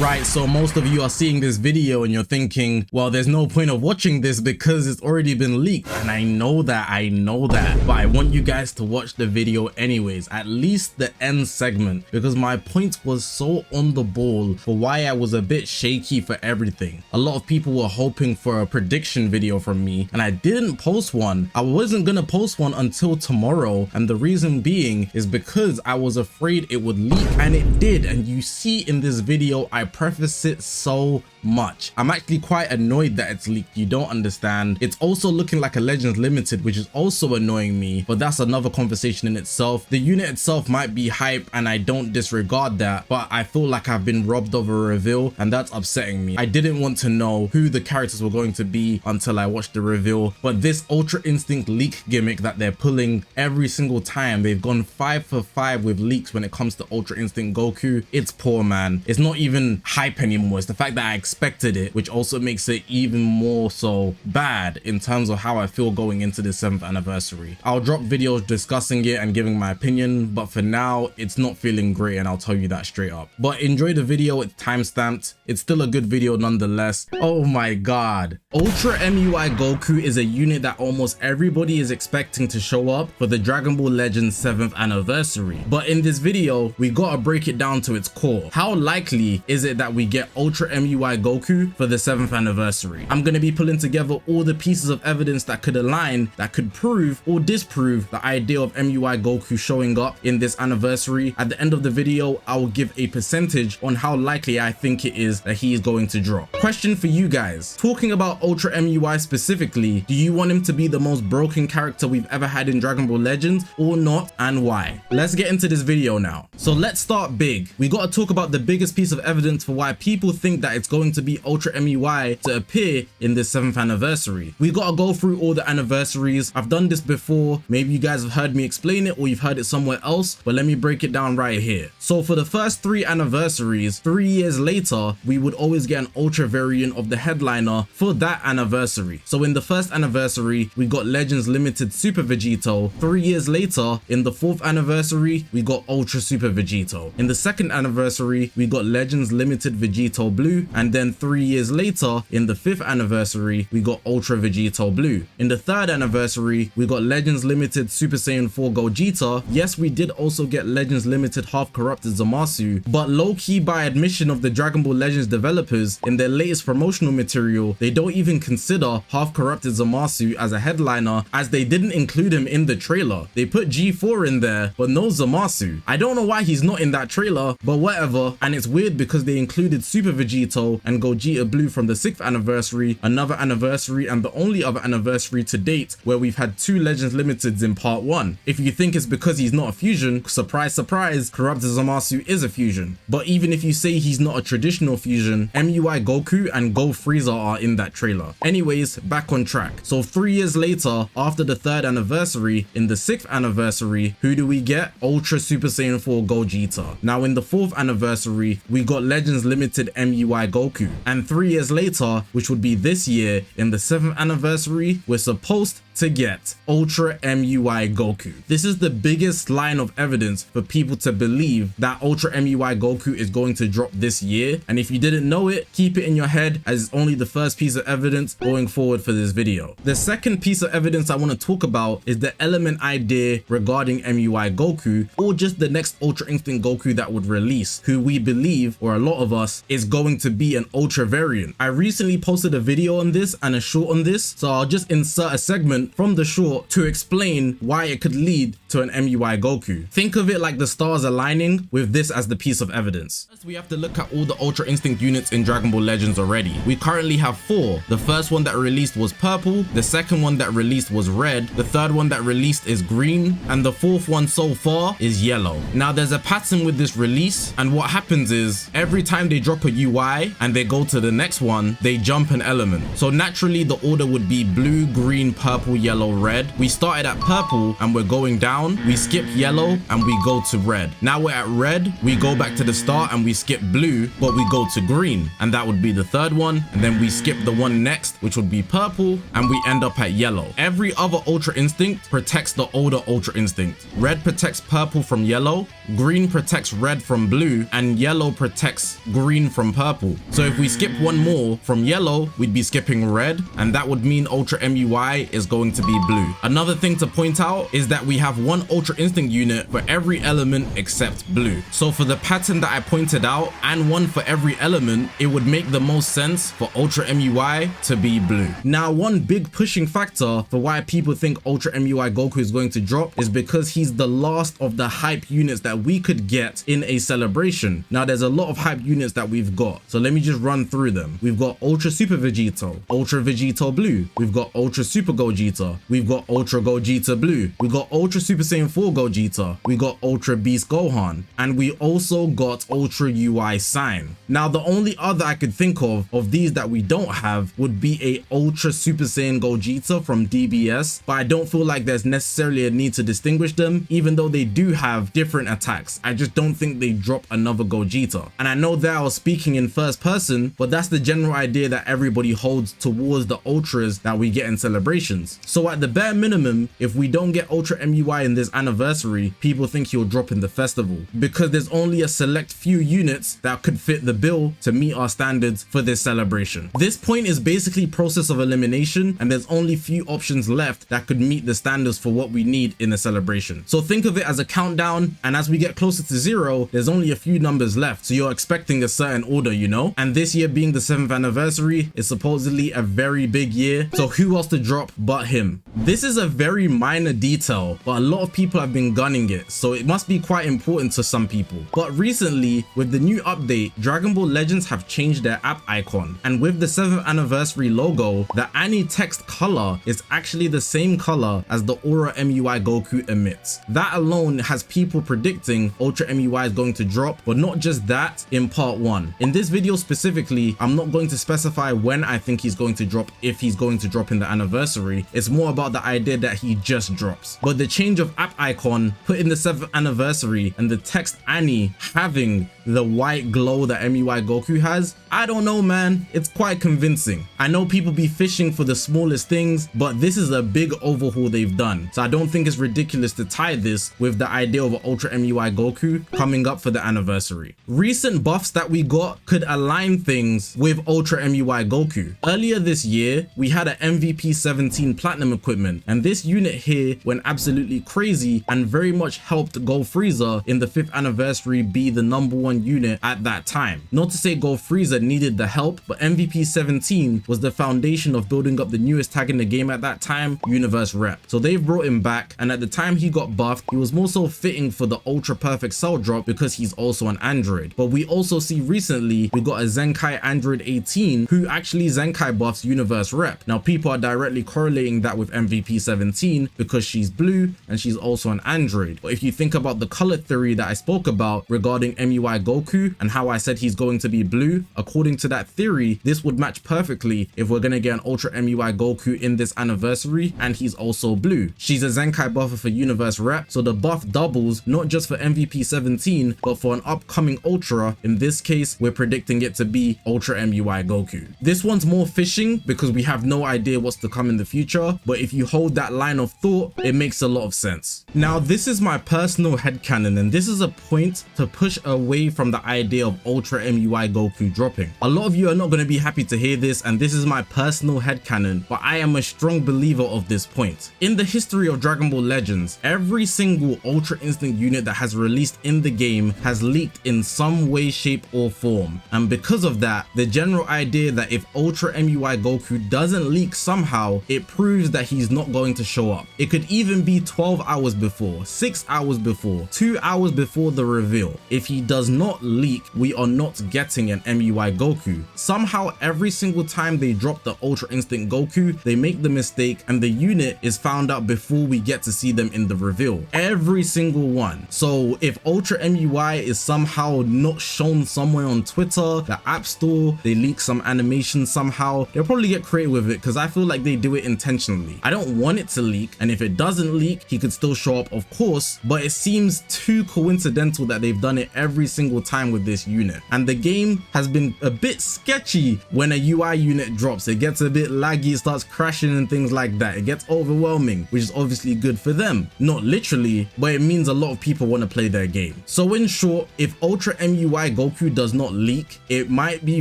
Right, so most of you are seeing this video and you're thinking, well, there's no point of watching this because it's already been leaked. And I know that, but I want you guys to watch the video anyways, at least the end segment, because my point was so on the ball for why I was a bit shaky for everything. A lot of people were hoping for a prediction video from me, and I didn't post one. I wasn't gonna post one until tomorrow, and the reason being is because I was afraid it would leak, and it did. And you see in this video, I preface it so much. I'm actually quite annoyed that it's leaked. You don't understand. It's also looking like a Legends Limited, which is also annoying me, but that's another conversation in itself. The unit itself might be hype, and I don't disregard that, but I feel like I've been robbed of a reveal, and that's upsetting me. I didn't want to know who the characters were going to be until I watched the reveal, but this Ultra Instinct leak gimmick that they're pulling every single time, they've gone 5 for 5 with leaks when it comes to Ultra Instinct Goku. It's poor, man. It's not even hype anymore. It's the fact that I expected it, which also makes it even more so bad in terms of how I feel going into the 7th anniversary. I'll drop videos discussing it and giving my opinion, but for now it's not feeling great, and I'll tell you that straight up. But enjoy the video. It's timestamped. It's still a good video nonetheless. Oh my god, Ultra MUI Goku is a unit that almost everybody is expecting to show up for the Dragon Ball Legends 7th anniversary, but in this video we gotta break it down to its core. How likely is it that we get Ultra MUI Goku for the 7th anniversary? I'm gonna be pulling together all the pieces of evidence that could align, that could prove or disprove the idea of MUI Goku showing up in this anniversary. At the end of the video, I will give a percentage on how likely I think it is that he is going to drop. Question for you guys, talking about Ultra MUI specifically, do you want him to be the most broken character we've ever had in Dragon Ball Legends or not, and why? Let's get into this video now. So let's start big. We gotta talk about the biggest piece of evidence for why people think that it's going to be Ultra MUI to appear in this 7th anniversary. We gotta go through all the anniversaries. I've done this before. Maybe you guys have heard me explain it or you've heard it somewhere else, but let me break it down right here. So for the first 3 anniversaries, 3 years later, we would always get an Ultra variant of the headliner for that anniversary. So in the first anniversary, we got Legends Limited Super Vegito. 3 years later, in the 4th anniversary, we got Ultra Super Vegito. In the 2nd anniversary, we got Legends Limited Vegito Blue, and then 3 years later, in the 5th anniversary, we got Ultra Vegito Blue. In the 3rd anniversary, we got Legends Limited Super Saiyan 4 Gogeta. Yes, we did also get Legends Limited Half Corrupted Zamasu, but low-key by admission of the Dragon Ball Legends developers, in their latest promotional material, they don't even consider Half Corrupted Zamasu as a headliner, as they didn't include him in the trailer. They put G4 in there, but no Zamasu. I don't know why he's not in that trailer, but whatever. And it's weird because they included Super Vegito and Gogeta Blue from the 6th anniversary, another anniversary, and the only other anniversary to date where we've had 2 Legends Limiteds in part 1. If you think it's because he's not a fusion, surprise surprise, Corrupted Zamasu is a fusion. But even if you say he's not a traditional fusion, MUI Goku and Go Frieza are in that trailer. Anyways, back on track. So 3 years later, after the 3rd anniversary, in the 6th anniversary, who do we get? Ultra Super Saiyan 4 Gogeta. Now in the 4th anniversary, we got Legends Limited MUI Goku. And 3 years later, which would be this year, in the 7th anniversary, we're supposed to get Ultra MUI Goku. This is the biggest line of evidence for people to believe that Ultra MUI Goku is going to drop this year. And if you didn't know it, keep it in your head, as it's only the first piece of evidence going forward for this video. The second piece of evidence I want to talk about is the element idea regarding MUI Goku, or just the next Ultra Instinct Goku that would release, who we believe, or a lot of us, is going to be an Ultra variant. I recently posted a video on this and a short on this, so I'll just insert a segment from the short to explain why it could lead to an MUI Goku. Think of it like the stars aligning, with this as the piece of evidence. First, we have to look at all the Ultra Instinct units in Dragon Ball Legends already. We currently have 4. The first one that released was purple, the second one that released was red, the third one that released is green, and the 4th one so far is yellow. Now there's a pattern with this release, and what happens is every time they drop a UI and and they go to the next one, they jump an element. So naturally the order would be blue, green, purple, yellow, red. We started at purple and we're going down. We skip yellow and we go to red. Now we're at red, we go back to the start and we skip blue, but we go to green, and that would be the third one. And then we skip the one next, which would be purple, and we end up at yellow. Every other Ultra Instinct protects the older Ultra Instinct. Red protects purple from yellow, green protects red from blue, and yellow protects green from purple. So if we skip one more from yellow, we'd be skipping red, and that would mean Ultra MUI is going to be blue. Another thing to point out is that we have one Ultra Instinct unit for every element except blue. So for the pattern that I pointed out, and one for every element, it would make the most sense for Ultra MUI to be blue. Now, one big pushing factor for why people think Ultra MUI Goku is going to drop is because he's the last of the hype units that we could get in a celebration. Now, there's a lot of hype units that we've got, so let me just run through them. We've got Ultra Super Vegito, Ultra Vegito Blue, we've got Ultra Super Gogeta, we've got Ultra Gogeta Blue, we've got Ultra Super Saiyan 4 Gogeta, we got Ultra Beast Gohan, and we also got Ultra UI Sign. Now, the only other I could think of these that we don't have would be a Ultra Super Saiyan Gogeta from DBS, but I don't feel like there's necessarily a need to distinguish them, even though they do have different attacks. I just don't think they drop another Gogeta. And I know that I was speaking in first person, but that's the general idea that everybody holds towards the Ultras that we get in celebrations. So at the bare minimum, if we don't get Ultra MUI in this anniversary, people think he'll drop in the festival, because there's only a select few units that could fit the bill to meet our standards for this celebration. This point is basically process of elimination, and there's only few options left that could meet the standards for what we need in a celebration. So think of it as a countdown, and as we get closer to 0, there's only a few numbers left, so you're expecting a certain order, you know? And this year being the 7th anniversary is supposedly a very big year, so who else to drop but him? This is a very minor detail, but a lot of people have been gunning it, so it must be quite important to some people. But recently, with the new update, Dragon Ball Legends have changed their app icon, and with the 7th anniversary logo, the Ani text color is actually the same color as the aura MUI Goku emits. That alone has people predicting Ultra MUI is going to drop, but not just that, in part 1. In this video specifically, I'm not going to specify when I think he's going to drop, if he's going to drop in the anniversary. It's more about the idea that he just drops. But the change of app icon, put in the 7th anniversary, and the text Ani having the white glow that MUI Goku has, I don't know, man. It's quite convincing. I know people be fishing for the smallest things, but this is a big overhaul they've done. So I don't think it's ridiculous to tie this with the idea of an Ultra MUI Goku coming up for the anniversary. Recent buffs that we got could align things with Ultra MUI Goku. Earlier this year, we had an MVP 17 Platinum equipment, and this unit here went absolutely crazy and very much helped Go Frieza in the 5th anniversary be the #1 unit at that time. Not to say Go Frieza needed the help, but MVP 17 was the foundation of building up the newest tag in the game at that time, Universe Rep. So they've brought him back, and at the time he got buffed, he was more so fitting for the Ultra Perfect Cell drop because he's also an android. But we also see recently we got a Zenkai Android 18 who actually Zenkai buffs Universe Rep. Now people are directly correlating that with MVP 17 because she's blue and she's also an android. But if you think about the color theory that I spoke about regarding MUI Goku and how I said he's going to be blue, according to that theory, this would match perfectly if we're going to get an Ultra MUI Goku in this anniversary and he's also blue. She's a Zenkai buffer for Universe Rep, so the buff doubles not just for MVP 17 but for an upcoming Ultra. In this case, we're predicting it to be Ultra MUI Goku. This one's more fishing because we have no idea what's to come in the future, but if you hold that line of thought, it makes a lot of sense. Now, this is my personal headcanon, and this is a point to push away from the idea of Ultra MUI Goku dropping. A lot of you are not going to be happy to hear this, and this is my personal headcanon, but I am a strong believer of this point. In the history of Dragon Ball Legends, every single Ultra Instinct unit that has released in the game has leaked in some way, shape or form, and because of that, the general idea that if Ultra MUI Goku doesn't leak somehow, it proves that he's not going to show up. It could even be 12 hours before, 6 hours before, 2 hours before the reveal. If he does not leak, we are not getting an MUI Goku. Somehow every single time they drop the Ultra Instinct Goku, they make the mistake and the unit is found out before we get to see them in the reveal. Every single one. So if Ultra MUI is somehow not shown somewhere on Twitter that App Store, they leak some animation somehow, they'll probably get creative with it because I feel like they do it intentionally. I don't want it to leak, and if it doesn't leak, he could still show up, of course, but it seems too coincidental that they've done it every single time with this unit. And the game has been a bit sketchy when a UI unit drops. It gets a bit laggy, it starts crashing and things like that. It gets overwhelming, which is obviously good for them. Not literally, but it means a lot of people want to play their game. So in short, if Ultra MUI Goku does not leak, it might be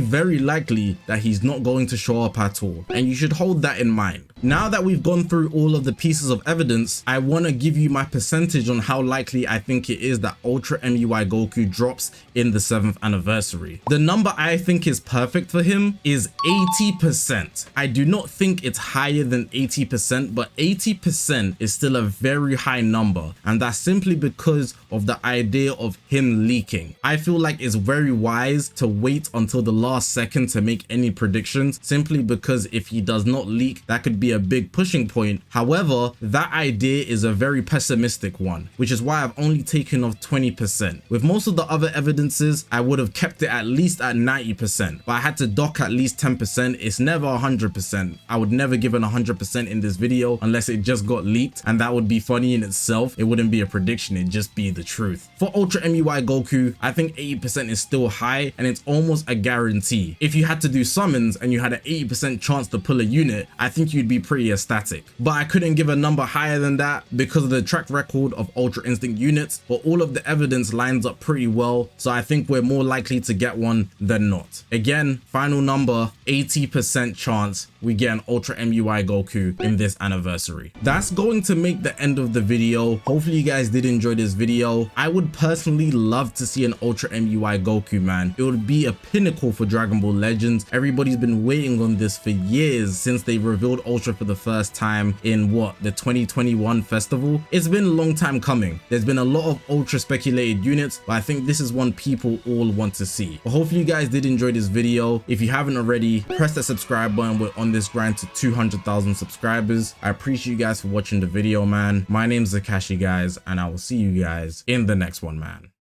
very likely that he's not going to show up at all. And you should hold that in mind. Now that we've gone through all of the pieces of evidence, I want to give you my percentage on how likely I think it is that Ultra MUI Goku drops in the 7th anniversary. The number I think is perfect for him is 80%. I do not think it's higher than 80%, but 80% is still a very high number, and that's simply because of the idea of him leaking. I feel like it's very wise to wait until the last second to make any predictions, simply because if he does not leak, that could be a big pushing point. However, that idea is a very pessimistic one, which is why I've only taken off 20%. With most of the other evidences, I would have kept it at least at 90%, but I had to dock at least 10%. It's never 100%. I would never give an 100% in this video unless it just got leaked, and that would be funny in itself. It wouldn't be a prediction, it'd just be the truth. For Ultra MUI Goku, I think 80% is still high, and it's almost a guarantee. If you had to do summons and you had an 80% chance to pull a unit, I think you'd be pretty ecstatic. But I couldn't give a number higher than that because of the track record of Ultra Instinct units, but all of the evidence lines up pretty well, so I think we're more likely to get one than not. Again, final number, 80% chance we get an Ultra MUI Goku in this anniversary. That's going to make the end of the video. Hopefully you guys did enjoy this video. I would personally love to see an Ultra MUI Goku, man. It would be a pinnacle for Dragon Ball Legends. Everybody's been waiting on this for years since they revealed Ultra for the first time in the 2021 festival. It's been a long time coming. There's been a lot of Ultra speculated units, but I think this is one people all want to see. But hopefully you guys did enjoy this video. If you haven't already, press that subscribe button. We're on this grind to 200,000 subscribers. I appreciate you guys for watching the video, man. My name's Zakashi, guys, and I will see you guys in the next one, man.